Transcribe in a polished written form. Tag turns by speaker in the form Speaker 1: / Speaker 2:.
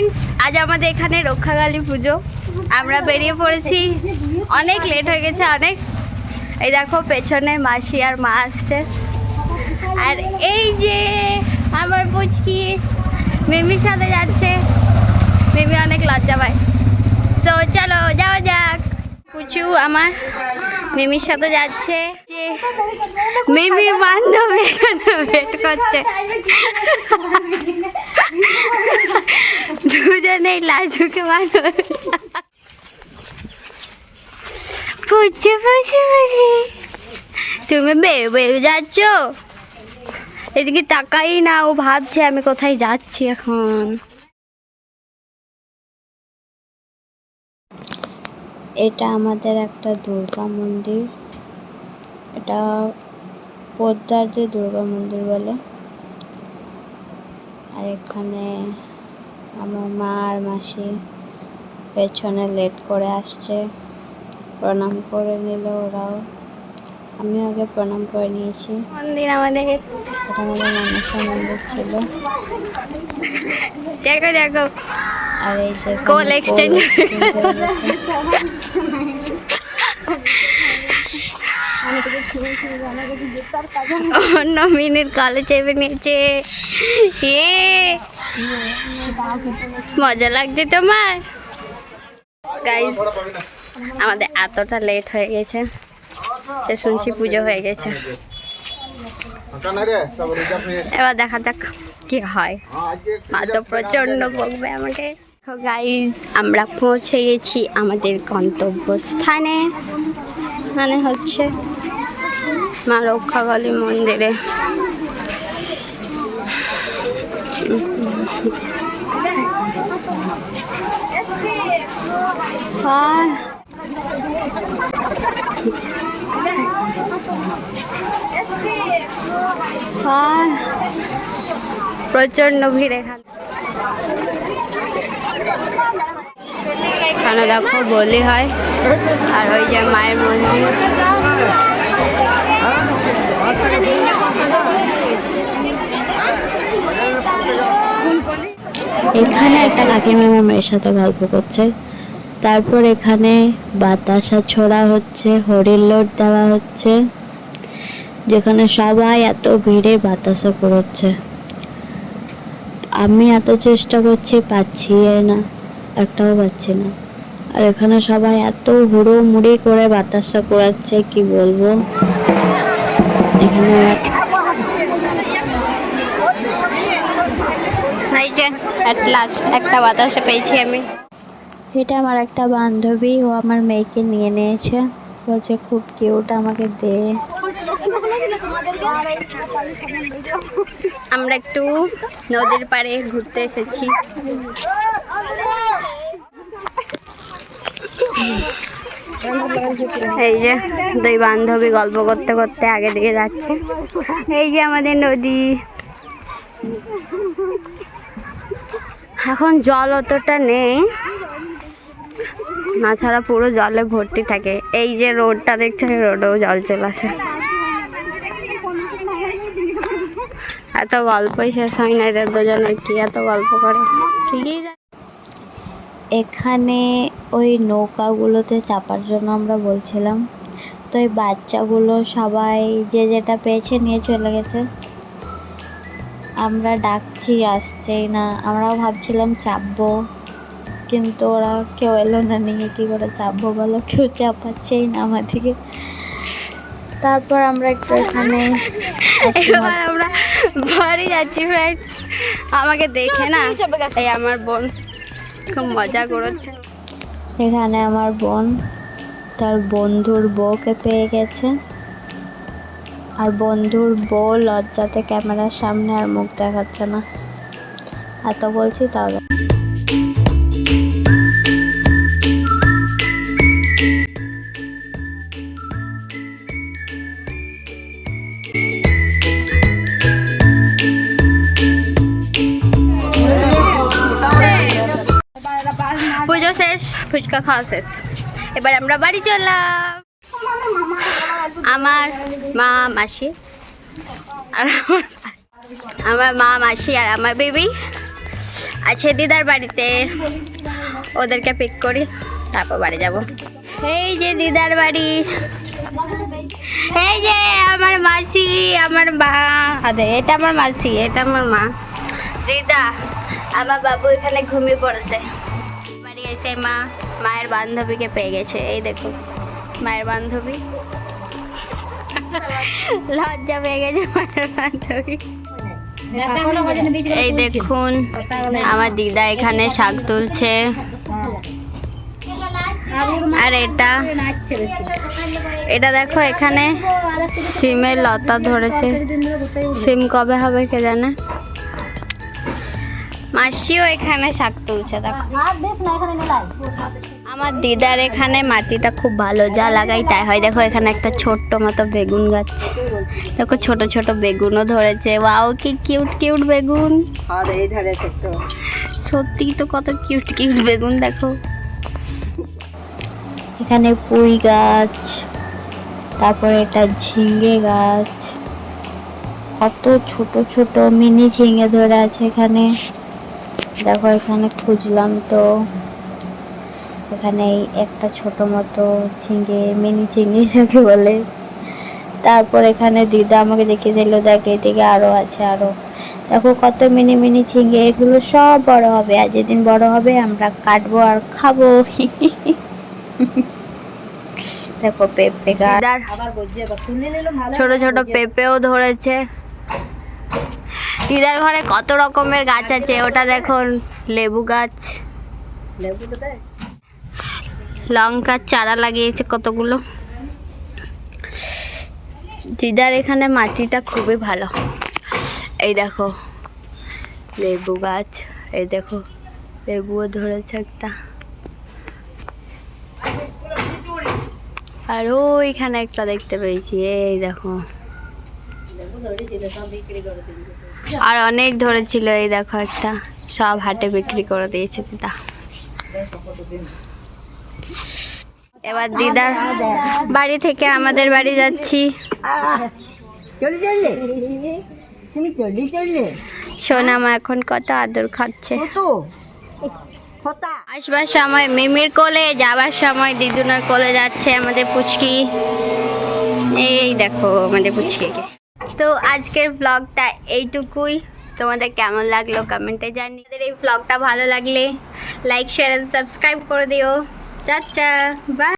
Speaker 1: Friends, আজ আমাদের এখানে রক্ষাকালী পুজো। আমরা বেরিয়ে পড়েছি, অনেক লেট হয়ে গেছে অনেক। এই দেখো পেছনে মাসি আর মা আসছে, আর এই যে আমার পুচকি মিমির সাথে যাচ্ছে। মিমি অনেক লজ্জা পায়। তো চলো যাওয়া যাক। পুচু আমার মিমির সাথে যাচ্ছে। যে মিমির বান্ধবী এখানে ওয়েট করছে। দুজনেই লাজুকে মানুষ। পুচু পুচু পুচি, তুমি বেরো বেরো যাচ্ছ? এদিকে তাকাই না, ও ভাবছে আমি কোথায় যাচ্ছি এখন। এটা আমাদের একটা দুর্গা মন্দির। এটা পদ্মার যে দুর্গা মন্দির বলে। আর এখানে আমার মা আর মাসি পেছনে লেট করে আসছে, প্রণাম করে নিল ওরাও। আমি আগে প্রণাম করে নিয়েছি। মন্দির আমাদের, এটা আমাদের মনসা মন্দির ছিল। দেখো দেখো, আর এই যে কোল এক্সচেঞ্জ অন্য মিনির কলে চেপে নিয়েছে। মজা লাগছে তোমার? গাইস, আমাদের এতটা লেট হয়ে গেছে, শুনছি পুজো হয়ে গেছে। এবার দেখা যাক কি হয়। মা তো প্রচন্ড বকবে আমাকে। গাইস, আমরা পৌঁছে গেছি আমাদের গন্তব্যস্থানে, মানে হচ্ছে মা রক্ষাকালী মন্দিরে। প্রচন্ড ভিড় এখানে। এখানে দেখো বলি হয়, আর ওই যে মায়ের মন্দির। এখানে একটা কাকিমা মামের সাথে গল্প করছে। তারপর এখানে বাতাসা ছোড়া হচ্ছে, হরির লোট দেওয়া হচ্ছে, যেখানে সবাই এত ভিড়ে বাতাসা কুড়োচ্ছে। আমি এত চেষ্টা করছি, পাচ্ছি না, একটাও পাচ্ছি না। আর এখানে সবাই এত হুড়োমুড়ি করে বাতাসা কুড়াচ্ছে, কি বলবো। এখানে একটা বাতাসা পেয়েছি আমি। এটা আমার একটা বান্ধবী, ও আমার মেয়েকে নিয়ে নিয়েছে, বলছে খুব কিউট, আমাকে দে। আমরা একটু নদীর পাড়ে ঘুরতে এসেছি। এই যে দুই বান্ধবী গল্প করতে করতে আগে দিকে যাচ্ছে। এই যে আমাদের নদী। এখন জল অতটা নেই, না ছাড়া পুরো জলে ভর্তি থাকে। এই যে রোডটা দেখছো, রোডেও জল চলে আসে। এত গল্পই শেষ হয় না এদের দুজনের, কি এত গল্প করে। ঠিকই। এখানে ওই নৌকাগুলোতে চাপার জন্য আমরা বলছিলাম, তো এই বাচ্চাগুলো সবাই যে যেটা পেয়েছে নিয়ে চলে গেছে। আমরা ডাকছি, আসছেই না। আমরাও ভাবছিলাম চাপবো, কিন্তু ওরা কেউ এলো না, নিয়ে কী করে চাপবো বলো, কেউ চাপাচ্ছেই না আমাদেরকে। তারপর আমরা একটু এখানে আমরা বাড়ি যাচ্ছি ফ্রেন্ডস। আমাকে দেখে না এই আমার বোন খুব মজা করেছে। এখানে আমার বোন তার বন্ধুর বউকে পেয়ে গেছে, আর বন্ধুর বউ লজ্জাতে ক্যামেরার সামনে আর মুখ দেখাচ্ছে না। এত বলছি তাহলে। পুজো শেষ, ফুচকা খাওয়া শেষ, এবার আমরা বাড়ি চললাম। আমার মা মাসি আর আমার মা মাসি আর আমার বেবি আছে দিদার বাড়িতে, ওদেরকে পিক করি তারপর বাড়ি যাব। এই যে দিদার বাড়ি, এই যে আমার মাসি, আমার মা, আরে এটা আমার মাসি, এটা আমার মা। দিদা, আমার বাবু এখানে ঘুমিয়ে পড়েছে। বাড়ি এসে মা মায়ের বান্ধবীকে পেয়ে গেছে। এই দেখো মায়ের বান্ধবী, লজ্জা পেয়ে গেছে মায়ের বান্ধবী। এই দেখুন আমার দিদা এখানে শাক তুলছে। আর এটা দেখো এখানে সিমের লতা ধরেছে, সিম কবে হবে কে জানে। মাসিও এখানে শাক তুলছে দেখো। আমার দিদার এখানে মাটিটা খুব ভালো, যা লাগাই তাই হয়। দেখো এখানে একটা ছোট্ট মতো বেগুন গাছ, দেখো ছোট ছোট বেগুনও ধরেছে। ওয়াও কি কিউট কিউট বেগুন, সত্যি তো কত কিউট কিউট বেগুন। দেখো এখানে পুঁই গাছ, তারপরে এটা ঝিঙে গাছ, কত ছোট ছোট মিনি ঝিঙে ধরে আছে এখানে। দেখো এখানে খুঁজলাম তো এখানে একটা ছোট মতো ঝিঙে, মিনি ঝিঙে যাকে বলে। তারপর এখানে দিদা আমাকে দেখিয়ে দিল, দেখে এদিকে আরো আছে, আরো দেখো কত মিনি মিনি ঝিঙে। এগুলো সব বড় হবে, আর যেদিন বড় হবে আমরা কাটবো আর খাবো। দেখো পেঁপে গাছ, ছোট ছোট পেঁপেও ধরেছে। দিদার ঘরে কত রকমের গাছ আছে। ওটা দেখো লেবু গাছ, লঙ্কার চারা লাগিয়েছে কতগুলো। দিদার এখানে মাটিটা খুবই ভালো। এই দেখো লেবু গাছ, এই দেখো লেবুও ধরেছে একটা। আর ওইখানে একটা দেখতে পেয়েছি, এই দেখো। আর অনেক ধরেছিল, এই দেখো একটা, সব হাটে বিক্রি করে দিয়েছে দিদা। এবার দিদার বাড়ি থেকে আমাদের বাড়ি যাচ্ছি। সোনামা এখন কত আদর খাচ্ছে। আসবার সময় মিমির কোলে, যাবার সময় দিদুনার কোলে যাচ্ছে আমাদের পুচকি। এই দেখো আমাদের পুচকিকে। তো আজকের ব্লগটা এইটুকুই। তোমাদের কেমন লাগলো কমেন্টে জানিয়ে। এই ব্লগটা ভালো লাগলে লাইক শেয়ার এন্ড সাবস্ক্রাইব করে দিও। Tata bye.